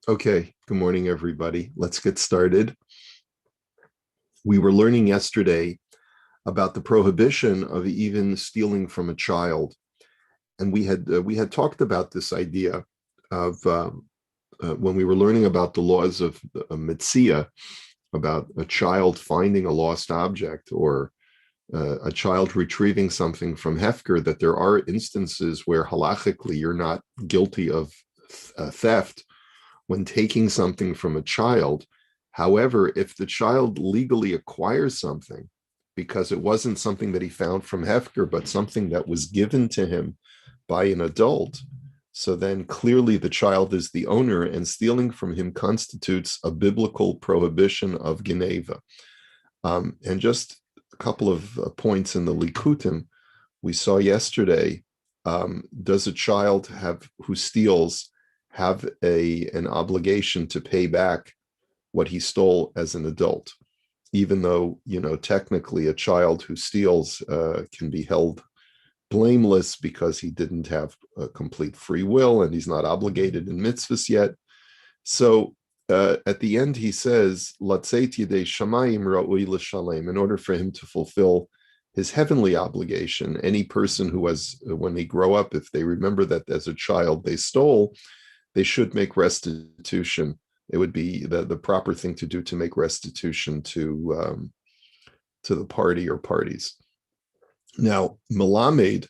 Okay, good morning, everybody. Let's get started. We were learning yesterday about the prohibition of even stealing from a child, and we had talked about this idea of when we were learning about the laws of Metzia, about a child finding a lost object or a child retrieving something from Hefker, that there are instances where halachically you're not guilty of theft when taking something from a child. However, if the child legally acquires something because it wasn't something that he found from Hefker, but something that was given to him by an adult, so then clearly the child is the owner, and stealing from him constitutes a biblical prohibition of Geneva. And just a couple of points in the Likutim we saw yesterday. Does a child who steals have an obligation to pay back what he stole as an adult, even though technically a child who steals can be held blameless because he didn't have a complete free will and he's not obligated in mitzvahs yet. So at the end he says, "Latzeit yedei shamayim ra'ui l'shalem," in order for him to fulfill his heavenly obligation. Any person who has, when they grow up, if they remember that as a child they stole, they should make restitution. It would be the proper thing to do to make restitution to the party or parties. Now, Melamed,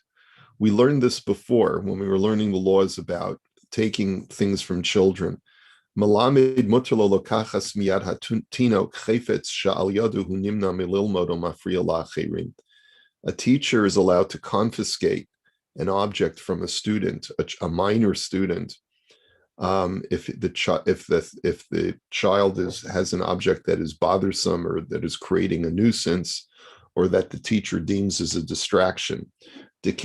we learned this before when we were learning the laws about taking things from children. Melamed mutalo lokachas miyad hatinok chayfetz sha'al yaduhu nimna mililmod o mafriya la'acherim. A teacher is allowed to confiscate an object from a student, a minor student, if the child has an object that is bothersome or that is creating a nuisance, or that the teacher deems as a distraction. And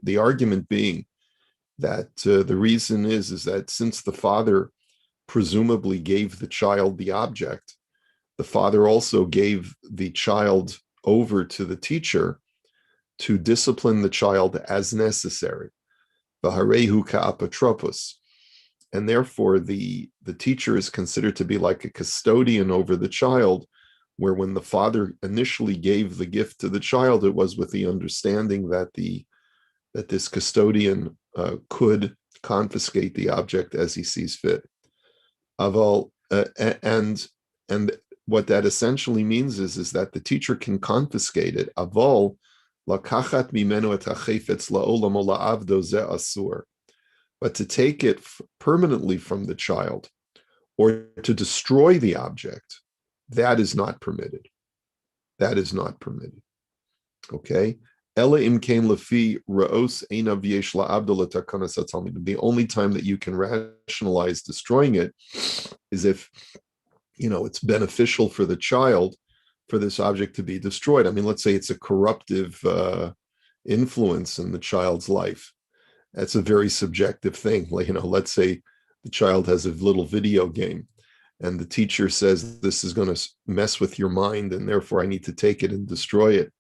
the argument being that the reason is that since the father presumably gave the child the object, the father also gave the child over to the teacher to discipline the child as necessary. V'harehu ka'apotropos. And therefore, the teacher is considered to be like a custodian over the child, where when the father initially gave the gift to the child, it was with the understanding that this custodian could confiscate the object as he sees fit. Aval, and what that essentially means is that the teacher can confiscate it. Aval lakachat mimenu et hachefetz la'olam o la'avdo ze asur. But to take it permanently from the child or to destroy the object, that is not permitted. That is not permitted. Okay? The only time that you can rationalize destroying it is if it's beneficial for the child for this object to be destroyed. I mean, let's say it's a corruptive influence in the child's life. That's a very subjective thing. Like, let's say the child has a little video game and the teacher says, this is going to mess with your mind and therefore I need to take it and destroy it.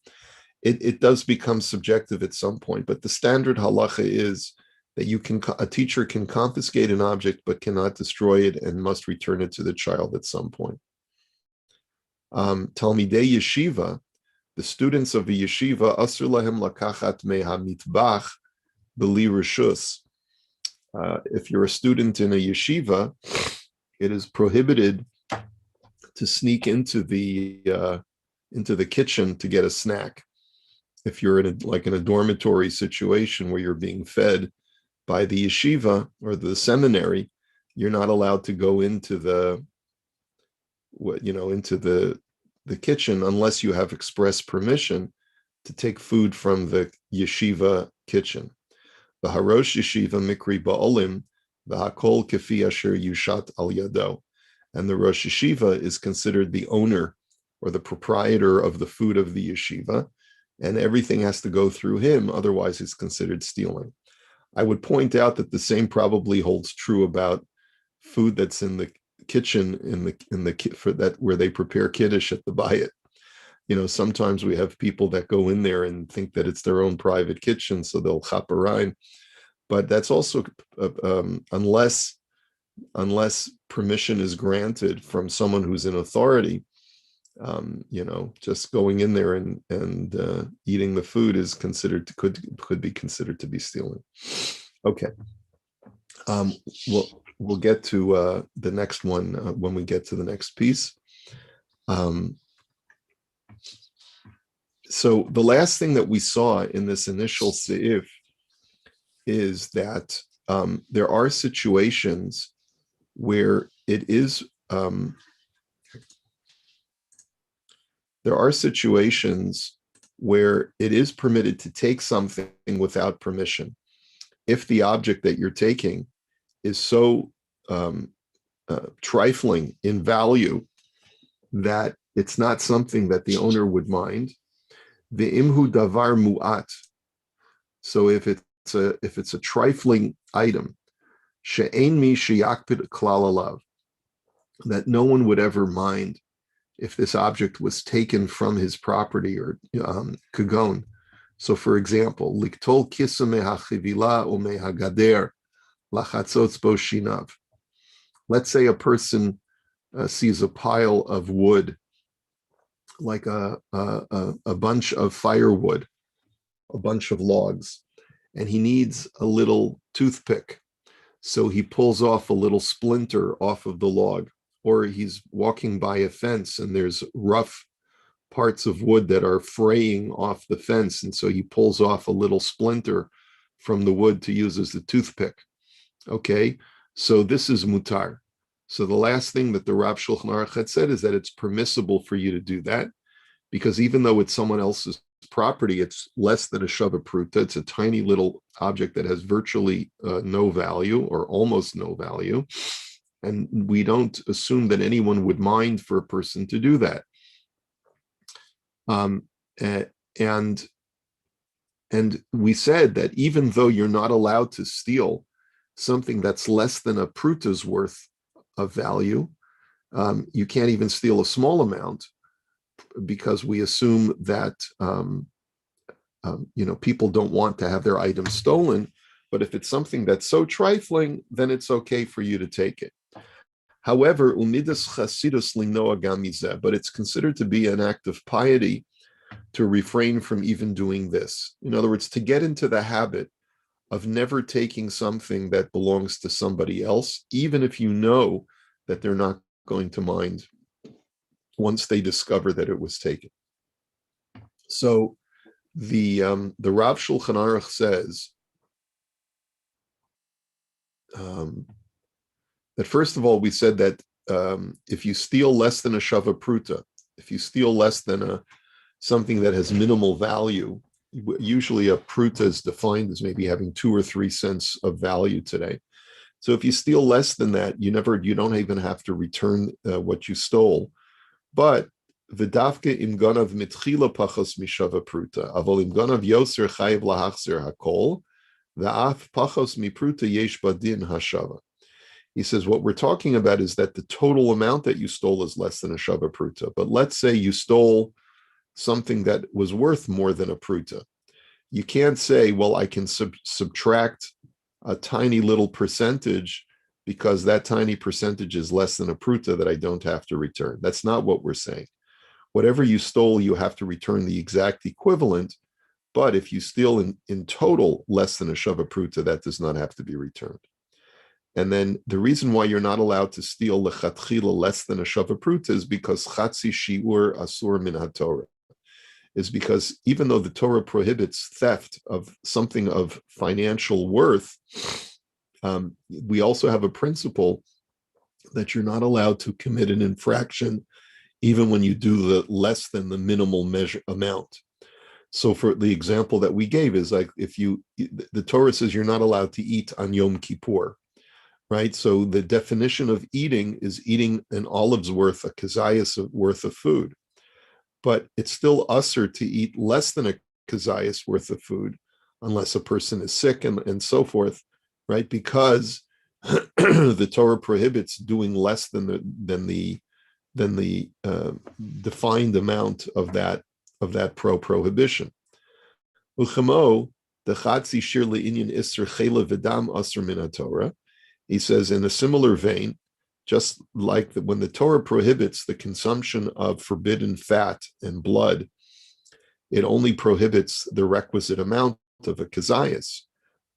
It does become subjective at some point, but the standard halacha is that a teacher can confiscate an object but cannot destroy it and must return it to the child at some point. Talmidei yeshiva, the students of the yeshiva, asur lahem lakachat meha mitbach b'li reshus. If you're a student in a yeshiva, it is prohibited to sneak into the kitchen to get a snack. If you're in a dormitory situation where you're being fed by the yeshiva or the seminary, you're not allowed to go into the kitchen unless you have express permission to take food from the yeshiva kitchen. The Harosh Yeshiva Mikri Ba'olim, the Hakol Kefi Asher Yushat Al Yado. And the Rosh Yeshiva is considered the owner or the proprietor of the food of the yeshiva, and everything has to go through him, otherwise it's considered stealing. I would point out that the same probably holds true about food that's in the kitchen for that where they prepare kiddush at the bayit. Sometimes we have people that go in there and think that it's their own private kitchen, so they'll chaperine. but that's also unless permission is granted from someone who's in authority, just going in there and eating the food is could be considered to be stealing. Okay, we'll get to the next one when we get to the next piece. So the last thing that we saw in this initial seif is that there are situations where it is permitted to take something without permission if the object that you're taking is so trifling in value that it's not something that the owner would mind. The imhu davar mu'at. So if it's a trifling item, she'ein mi sheyakpid klal alav, that no one would ever mind if this object was taken from his property or kagon. So, for example, liktol kisa mehachivila o mehagader lachatzotz bo shinav. Let's say a person sees a pile of wood, like a bunch of firewood, a bunch of logs, and he needs a little toothpick. So he pulls off a little splinter off of the log, or he's walking by a fence and there's rough parts of wood that are fraying off the fence. And so he pulls off a little splinter from the wood to use as the toothpick. Okay, so this is mutar. So the last thing that the Rav Shulchan Aruch had said is that it's permissible for you to do that, because even though it's someone else's property, it's less than a shava pruta. It's a tiny little object that has virtually no value or almost no value. And we don't assume that anyone would mind for a person to do that. And we said that even though you're not allowed to steal something that's less than a pruta's worth of value, you can't even steal a small amount, because we assume that people don't want to have their items stolen. But if it's something that's so trifling, then it's okay for you to take it. However, unidas chasidus linoa gamizeh, but it's considered to be an act of piety to refrain from even doing this. In other words, to get into the habit of never taking something that belongs to somebody else, even if you know that they're not going to mind once they discover that it was taken. So the Rav Shulchan Aruch says that first of all, we said that if you steal less than a shava pruta, if you steal less than something that has minimal value, usually a pruta is defined as maybe having 2 or 3 cents of value today. So if you steal less than that, you don't even have to return what you stole. But v'dafke im ganav mitchila pachos mishava pruta, avol im ganav yoser chayiv lahachzir hakol, v'af pachos mipruta yesh badin hashava. He says what we're talking about is that the total amount that you stole is less than a shava pruta. But let's say you stole something that was worth more than a pruta. You can't say, well, I can subtract a tiny little percentage because that tiny percentage is less than a pruta that I don't have to return. That's not what we're saying. Whatever you stole, you have to return the exact equivalent. But if you steal in total less than a shava pruta, that does not have to be returned. And then the reason why you're not allowed to steal lechatchila less than a shava pruta is because chatzi shiur asur min haTorah, is because even though the Torah prohibits theft of something of financial worth, we also have a principle that you're not allowed to commit an infraction even when you do the less than the minimal measure amount. So for the example that we gave is like the Torah says you're not allowed to eat on Yom Kippur, right? So the definition of eating is eating an olive's worth, a kazayas worth of food. But it's still usher to eat less than a kazayas worth of food unless a person is sick and so forth, right? Because the Torah prohibits doing less than the defined amount of that prohibition. Uchamo, The Chatzi Shir Le'inyan Isser Chela V'dam Asr Min HaTorah. He says, in a similar vein, just like when the Torah prohibits the consumption of forbidden fat and blood, it only prohibits the requisite amount of a kazayas,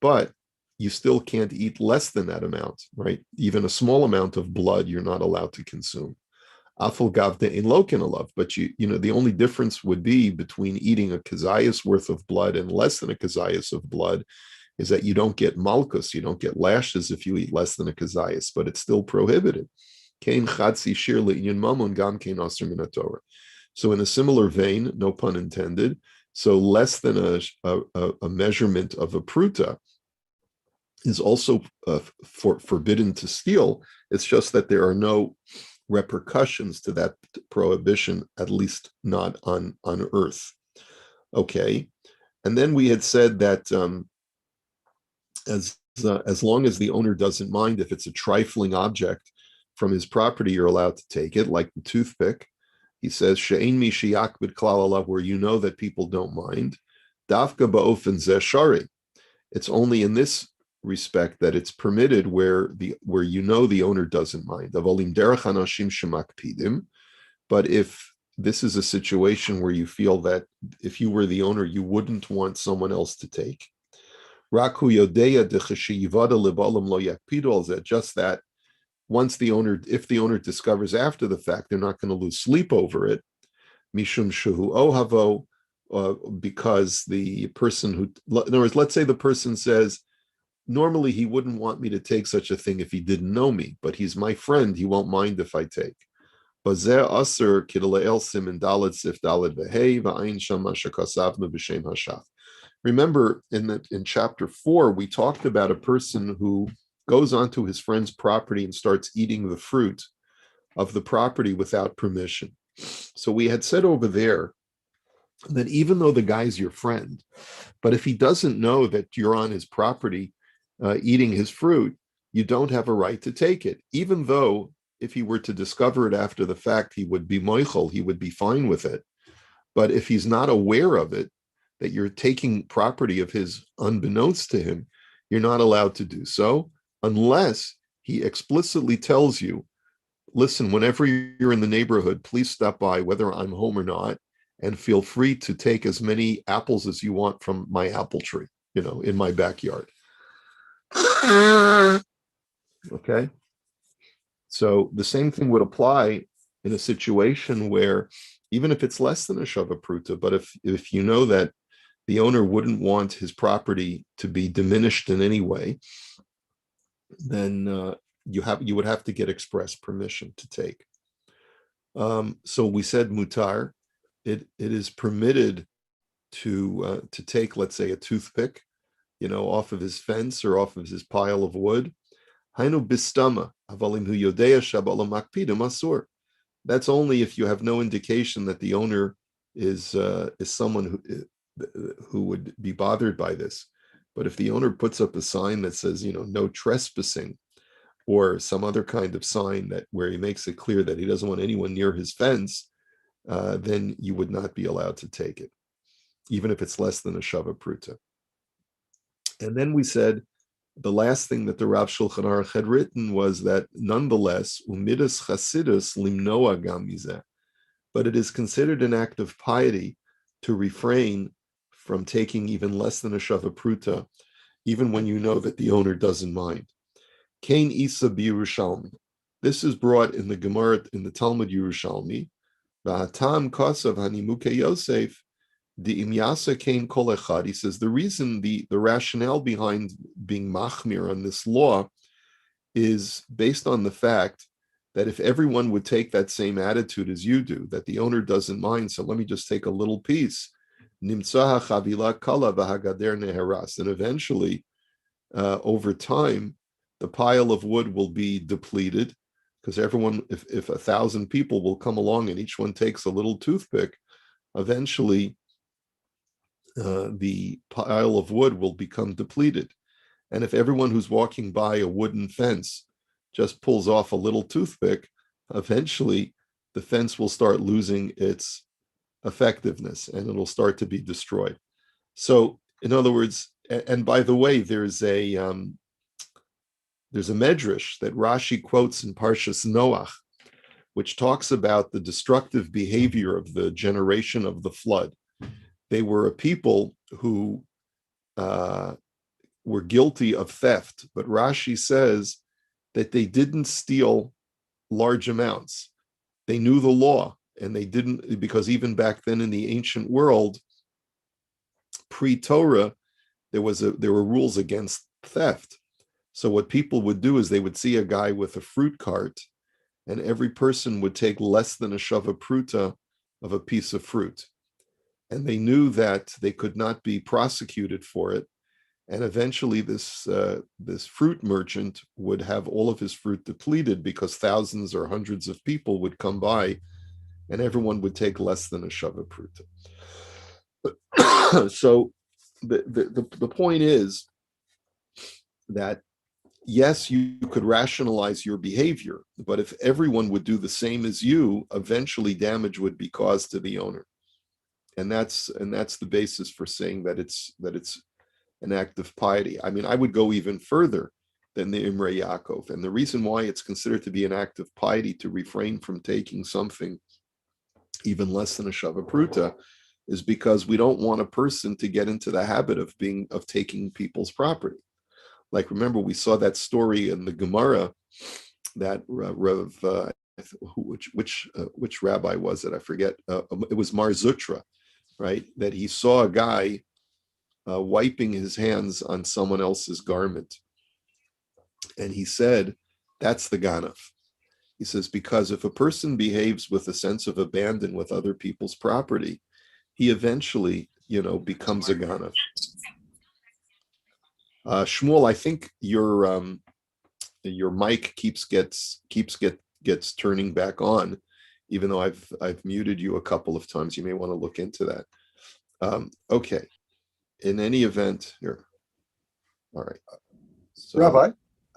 but you still can't eat less than that amount, right? Even a small amount of blood you're not allowed to consume. Afal gavde in lokin alav, but you know the only difference would be between eating a kazayas worth of blood and less than a kazayas of blood is that you don't get malchus, you don't get lashes if you eat less than a kazayas, but it's still prohibited. Kain chadsi shir le'inyan mamun gam kain asr min haTorah. So in a similar vein, no pun intended, so less than a measurement of a pruta is also forbidden to steal. It's just that there are no repercussions to that prohibition, at least not on earth. Okay. And then we had said that as long as the owner doesn't mind, if it's a trifling object from his property, you're allowed to take it, like the toothpick. He says, "She'ein mi sheyakbid klal alav," where you know that people don't mind. Dafka ba'ofen zeh shari. It's only in this respect that it's permitted where you know the owner doesn't mind. Avolim derech anashim shemakpidim. But if this is a situation where you feel that if you were the owner, you wouldn't want someone else to take. Raku yodeya decheshiyivada libalam lo yakpidu al zeh. Just that. Once if the owner discovers after the fact, they're not going to lose sleep over it. Mishum shehu ohavo, because the person who, in other words, let's say the person says, normally he wouldn't want me to take such a thing if he didn't know me, but he's my friend, he won't mind if I take. Bazeh aser kidaleel simin daled sif daled vehei va'ayin shama shekasavnu b'shem hashaf. Remember, in chapter 4, we talked about a person who goes onto his friend's property and starts eating the fruit of the property without permission. So we had said over there that even though the guy's your friend, but if he doesn't know that you're on his property eating his fruit, you don't have a right to take it. Even though if he were to discover it after the fact, he would be moichel, he would be fine with it. But if he's not aware of it, that you're taking property of his unbeknownst to him, you're not allowed to do so unless he explicitly tells you, listen, whenever you're in the neighborhood, please stop by whether I'm home or not, and feel free to take as many apples as you want from my apple tree, in my backyard. Okay? So the same thing would apply in a situation where, even if it's less than a shava pruta, but if you know that the owner wouldn't want his property to be diminished in any way, then you would have to get express permission to take. So we said mutar. It is permitted to take, let's say, a toothpick, off of his fence or off of his pile of wood. Hainu bistama avalim hu yodea shabalam makpidim asur. That's only if you have no indication that the owner is someone who would be bothered by this. But if the owner puts up a sign that says, no trespassing, or some other kind of sign where he makes it clear that he doesn't want anyone near his fence, then you would not be allowed to take it, even if it's less than a shava pruta. And then we said the last thing that the Rav Shulchan Aruch had written was that nonetheless, umidas chasidus limnoa gam mizeh, but it is considered an act of piety to refrain from taking even less than a shava pruta, even when you know that the owner doesn't mind. Kain Isa b'Yerushalmi. This is brought in the Gemara in the Talmud Yerushalmi. V'hatam kosav hanimuke Yosef the imyasa kain kol echad. He says the reason, the rationale behind being machmir on this law is based on the fact that if everyone would take that same attitude as you do, that the owner doesn't mind, so let me just take a little piece, nimtzaha chavila kala v'hagader neheras, and eventually, over time, the pile of wood will be depleted, because everyone, if 1,000 people will come along and each one takes a little toothpick, eventually the pile of wood will become depleted. And if everyone who's walking by a wooden fence just pulls off a little toothpick, eventually the fence will start losing its effectiveness and it'll start to be destroyed. So, in other words, And by the way, there's a medrash that Rashi quotes in Parshas Noach, which talks about the destructive behavior of the generation of the flood. They were a people who were guilty of theft, but Rashi says that they didn't steal large amounts. They knew the law, and they didn't, because even back then in the ancient world, pre-Torah, there were rules against theft. So what people would do is they would see a guy with a fruit cart, and every person would take less than a shava pruta of a piece of fruit. And they knew that they could not be prosecuted for it. And eventually this fruit merchant would have all of his fruit depleted because thousands or hundreds of people would come by and everyone would take less than a shava pruta. So the point is that yes, you could rationalize your behavior, but if everyone would do the same as you, eventually damage would be caused to the owner. And that's the basis for saying that it's an act of piety. I mean, I would go even further than the Imrei Yaakov. And the reason why it's considered to be an act of piety to refrain from taking something even less than a shava pruta is because we don't want a person to get into the habit of taking people's property. Like, remember, we saw that story in the Gemara that which rabbi was it? I forget. It was Mar Zutra, right? That he saw a guy wiping his hands on someone else's garment. And he said, that's the ganaf. He says, because if a person behaves with a sense of abandon with other people's property, he eventually, becomes a ganaf. Shmuel, I think your mic gets turning back on, even though I've muted you a couple of times. You may want to look into that. Okay. In any event, here. All right. So, Rabbi,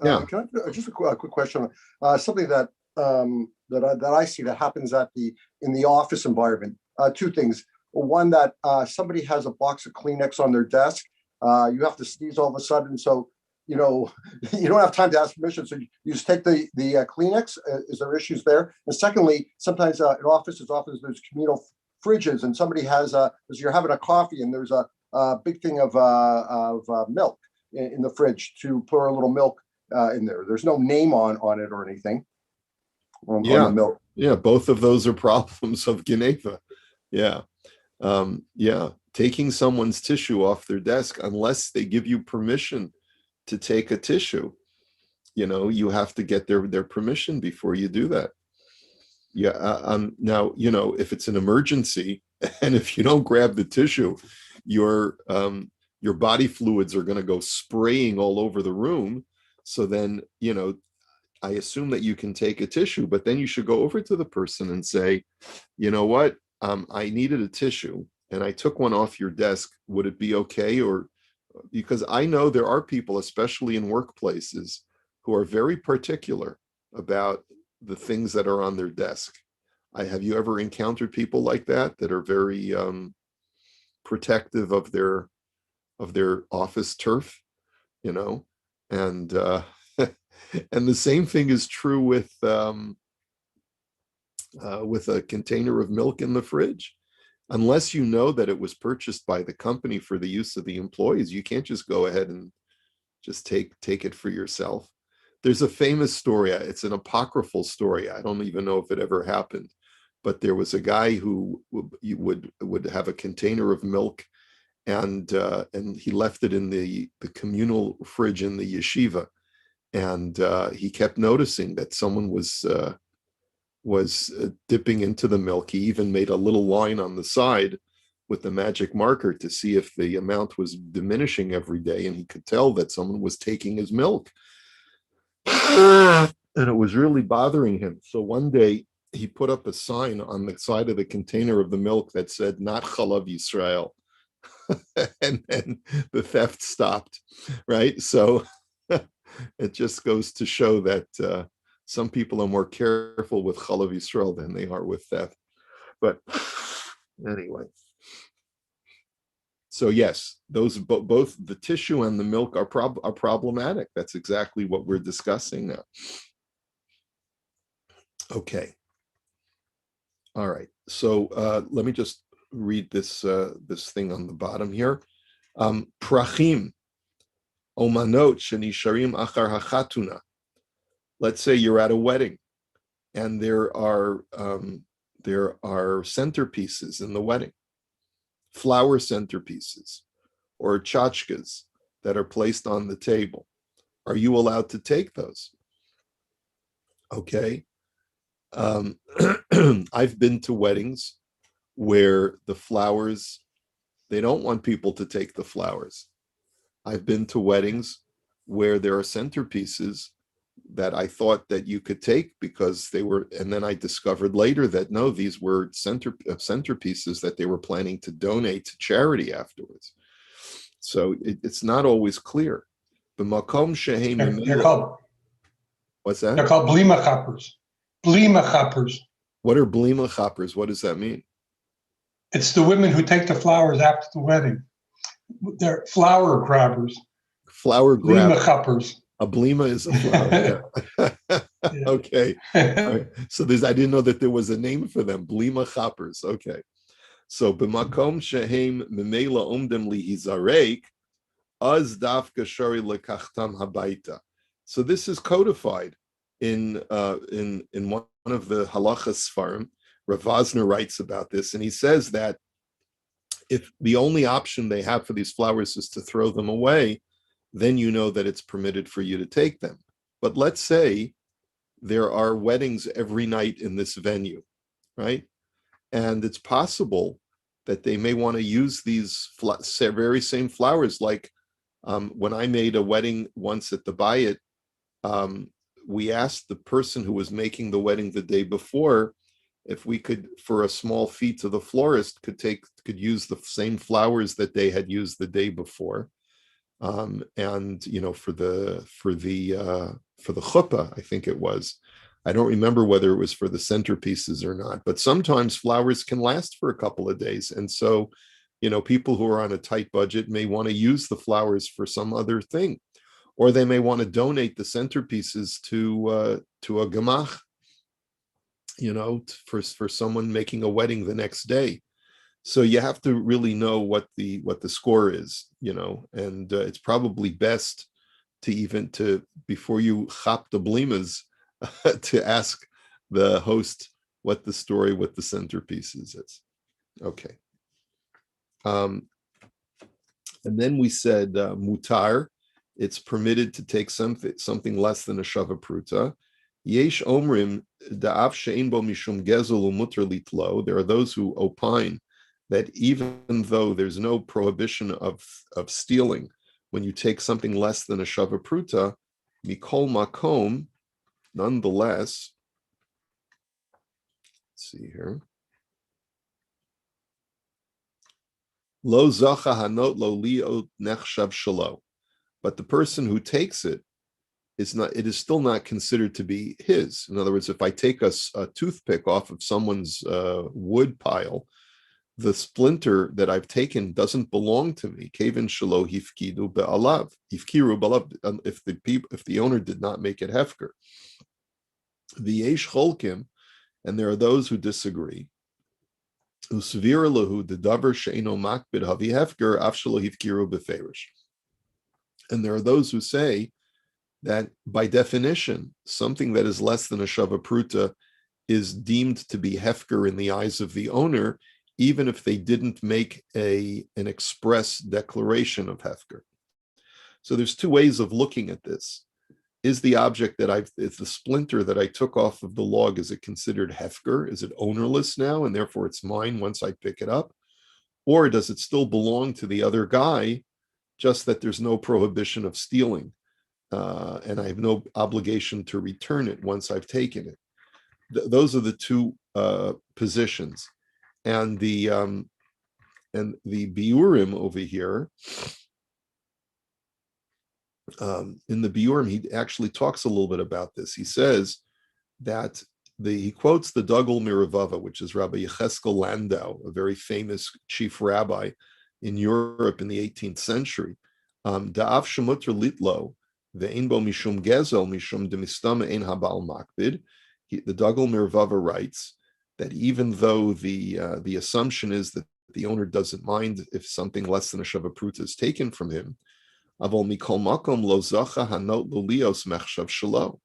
yeah. Can I just a quick question? Something that I see that happens in the office environment. Two things. One, that somebody has a box of Kleenex on their desk. You have to sneeze all of a sudden, so you don't have time to ask permission. So you just take the Kleenex. Is there issues there? And secondly, sometimes in offices, often there's communal fridges, and somebody has as you're having a coffee, and there's a big thing of milk in the fridge to pour a little milk in there. There's no name on it or anything on the milk. Yeah, both of those are problems of Geneva. Yeah. Taking someone's tissue off their desk, unless they give you permission to take a tissue, you have to get their permission before you do that. Now, if it's an emergency and if you don't grab the tissue, your body fluids are going to go spraying all over the room. So then, I assume that you can take a tissue, but then you should go over to the person and say, you know what, I needed a tissue and I took one off your desk. Would it be okay? Or because I know there are people, especially in workplaces, who are very particular about the things that are on their desk. Have you ever encountered people like that are very protective of their office turf, and and the same thing is true with a container of milk in the fridge. Unless you know that it was purchased by the company for the use of the employees, you can't just go ahead and just take it for yourself. There's a famous story. It's an apocryphal story. I don't even know if it ever happened, but there was a guy who would have a container of milk, and he left it in the communal fridge in the yeshiva, and he kept noticing that someone was dipping into the milk. He even made a little line on the side with the magic marker to see if the amount was diminishing every day, and he could tell that someone was taking his milk. And it was really bothering him. So one day he put up a sign on the side of the container of the milk that said, "Not Chalav Yisrael." And then the theft stopped, right? So it just goes to show that some people are more careful with Chalav Yisrael than they are with theft. But anyway. So yes, those both the tissue and the milk are problematic. That's exactly what we're discussing now. Okay. All right. So let me just read this this thing on the bottom here. Prachim omanot shenisharim achar hachatuna. Let's say you're at a wedding, and there are centerpieces in the wedding, flower centerpieces, or tchotchkes that are placed on the table. Are you allowed to take those? Okay. I've been to weddings where the flowers, they don't want people to take the flowers. I've been to weddings where there are centerpieces that I thought that you could take because they were, and then I discovered later that no, these were centerpieces that they were planning to donate to charity afterwards. So it's not always clear. The makom shehem. They're called. What's that? They're called blima chappers. Blima chappers. What are blima chappers? What does that mean? It's the women who take the flowers after the wedding. They're flower grabbers. Flower grabbers. Blima chappers. A blima is a flower. Yeah. Okay. Right. So I didn't know that there was a name for them. Blima chappers. Okay. So b'makom shehem memela omdem lihizarek az dafka shari lekachtam habaita. So this is codified in one of the halachas sfarim. Rav Vosner writes about this, and he says that if the only option they have for these flowers is to throw them away, then you know that it's permitted for you to take them. But let's say there are weddings every night in this venue, right? And it's possible that they may want to use these very same flowers. Like when I made a wedding once at the Bayit, we asked the person who was making the wedding the day before if we could, for a small fee to the florist, could use the same flowers that they had used the day before. And you know, for the chuppah, I think it was. I don't remember whether it was for the centerpieces or not, but sometimes flowers can last for a couple of days. And so, you know, people who are on a tight budget may want to use the flowers for some other thing, or they may want to donate the centerpieces to a gemach, you know, for someone making a wedding the next day. So you have to really know what the score is, you know, and it's probably best to before you chop the blimas, to ask the host what the story with the centerpieces is. Okay. And then we said mutar, it's permitted to take something less than a shava pruta. Yesh omrim da'af she'ein bo mishum gezel u'mutar litlo. There are those who opine that even though there's no prohibition of stealing, when you take something less than a shava pruta, mikol makom, nonetheless, let's see here. Lo zacha hanot lo liot nechshav shelo. But the person who takes it is still not considered to be his. In other words, if I take a toothpick off of someone's wood pile, the splinter that I've taken doesn't belong to me. Kevin shelo hifkidu be'alav, hifkiru be'alav, if the owner did not make it hefker. The yesh cholkim, and there are those who disagree. Usvir lahu the davar she'eno makbid havi hefker af shelo hifkiru beferish. And there are those who say that by definition, something that is less than a shava pruta is deemed to be hefker in the eyes of the owner, even if they didn't make an express declaration of hefker. So there's two ways of looking at this. Is the object is the splinter that I took off of the log, is it considered hefker? Is it ownerless now, and therefore it's mine once I pick it up? Or does it still belong to the other guy, just that there's no prohibition of stealing, and I have no obligation to return it once I've taken it? Those are the two positions. And the biurim over here, in the biurim, he actually talks a little bit about this. He says that he quotes the Dugel Miravava, which is Rabbi Yecheskel Landau, a very famous chief rabbi in Europe in the 18th century. Da'af shemuter litlo ve'ein bo mishum gezel mishum demistama ein habal makbid. The Duggal Mirvava writes that even though the assumption is that the owner doesn't mind if something less than a shava pruta is taken from him, avol mikol makom lo zacha hanot lulios mechshav shelo.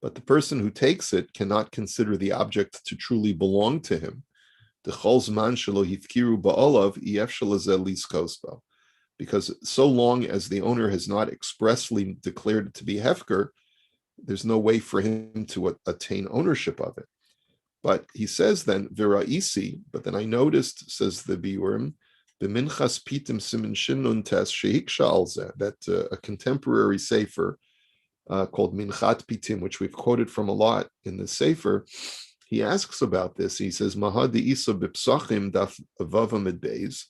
But the person who takes it cannot consider the object to truly belong to him. Because so long as the owner has not expressly declared it to be hefker, there's no way for him to attain ownership of it. But he says then, Viraisi, but then I noticed, says the Biurim, B'minchas pitim simin shinnun tes shehiksha alze, that a contemporary sefer called Minchat Pitim, which we've quoted from a lot in the sefer, he asks about this. He says, Mahad isa b'psachim daf avavam edbeis,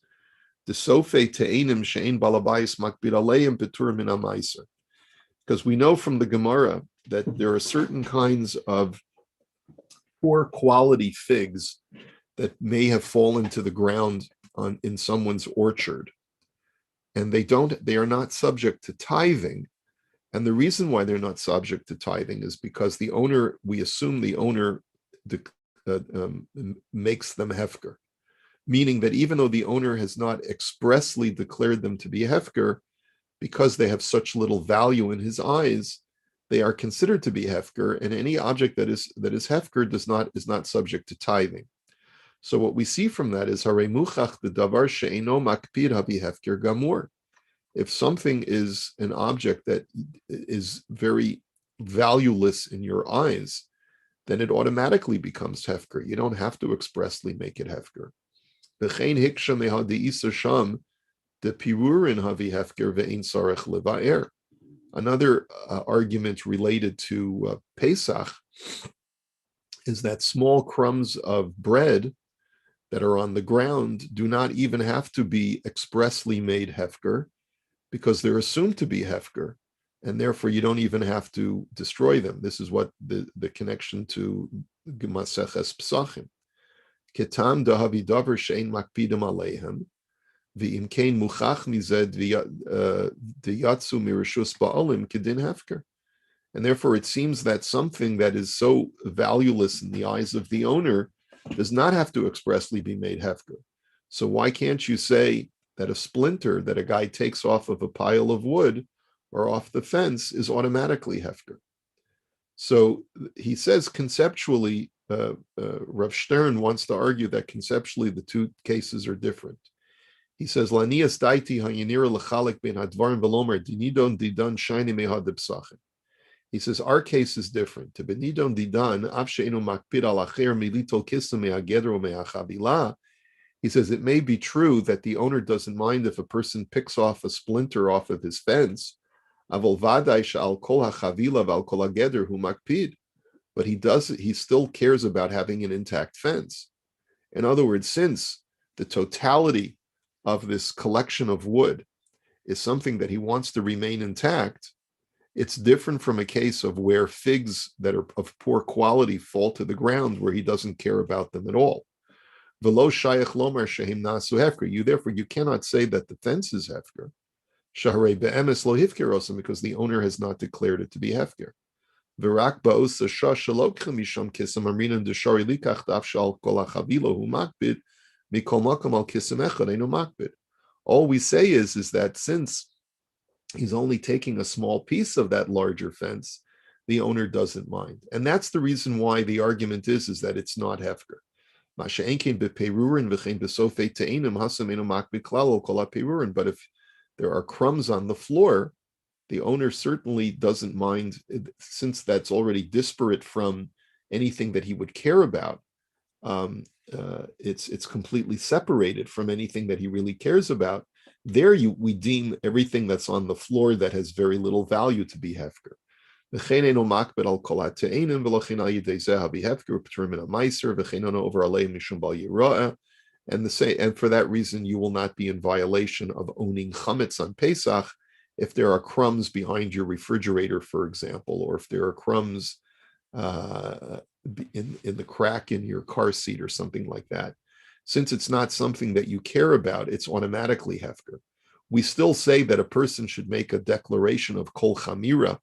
the sofe te'enim she'ein balabayis makbid aleim betur min amaiser. Because we know from the Gemara that there are certain kinds of poor quality figs that may have fallen to the ground in someone's orchard, and they are not subject to tithing. And the reason why they're not subject to tithing is because we assume the owner makes them hefker, meaning that even though the owner has not expressly declared them to be hefker, because they have such little value in his eyes, they are considered to be hefker, and any object that is hefker is not subject to tithing. So what we see from that is harei muchach the davar she'eno makpid habi hefker gamur. If something is an object that is very valueless in your eyes, then it automatically becomes hefker. You don't have to expressly make it hefker. V'chein hiksha mehadi isa sham the pirurin havi hefker ve'ein sarech levaer. Another argument related to Pesach is that small crumbs of bread that are on the ground do not even have to be expressly made hefker, because they're assumed to be hefker, and therefore you don't even have to destroy them. This is what the connection to Maseches Pesachim. Ketam dahavi davar she'ein makpidim aleihem, v'imkein muchach mized v'yatsu mirishus ba'alim kedin hefker. And therefore it seems that something that is so valueless in the eyes of the owner does not have to expressly be made hefker. So why can't you say that a splinter that a guy takes off of a pile of wood or off the fence is automatically hefker? So he says conceptually, Rav Stern wants to argue that conceptually the two cases are different. He says, "Lanias daiti hayanira lechalik ben hadvarim velomer dinidon didan shiny mehad b'sachin." He says our case is different. To benidon didan av she'enu makpid al acher militol kisam me'agedro me'achavila. He says it may be true that the owner doesn't mind if a person picks off a splinter off of his fence, avol vadai she'al kol hachavila v'al kol hageder hu makpid, but he still cares about having an intact fence. In other words, since the totality of this collection of wood is something that he wants to remain intact, it's different from a case of where figs that are of poor quality fall to the ground, where he doesn't care about them at all. V'lo shayach lomar shehim nasu hefker. Therefore, you cannot say that the fence is hefker. Shaharei be'emes lo hifker osam, because the owner has not declared it to be hefker. V'rak ba'osa shah shalokchem misham kisam amrinan deshari likach daf shal kol hachavilo hu makbid mikol makom al kisam echad einu makbid. All we say is that since he's only taking a small piece of that larger fence, the owner doesn't mind. And that's the reason why the argument is that it's not hefker. But if there are crumbs on the floor, the owner certainly doesn't mind, since that's already disparate from anything that he would care about. It's completely separated from anything that he really cares about. There we deem everything that's on the floor that has very little value to be hefker. And for that reason, you will not be in violation of owning chametz on Pesach if there are crumbs behind your refrigerator, for example, or if there are crumbs in the crack in your car seat or something like that. since it's not something that you care about, it's automatically hefker. We still say that a person should make a declaration of kol chamira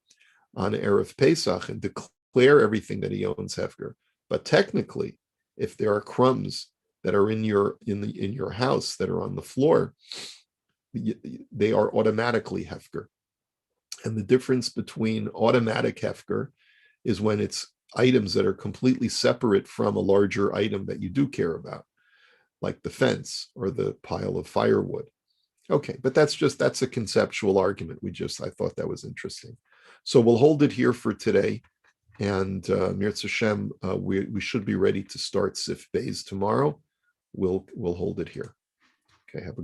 on Erev Pesach and declare everything that he owns hefker. But technically, if there are crumbs that are in your house that are on the floor, they are automatically hefker. And the difference between automatic hefker is when it's items that are completely separate from a larger item that you do care about, like the fence or the pile of firewood. Okay, but that's a conceptual argument. I thought that was interesting. So we'll hold it here for today. And Mirz Hashem, we should be ready to start Sif Beis tomorrow. We'll hold it here. Okay, have a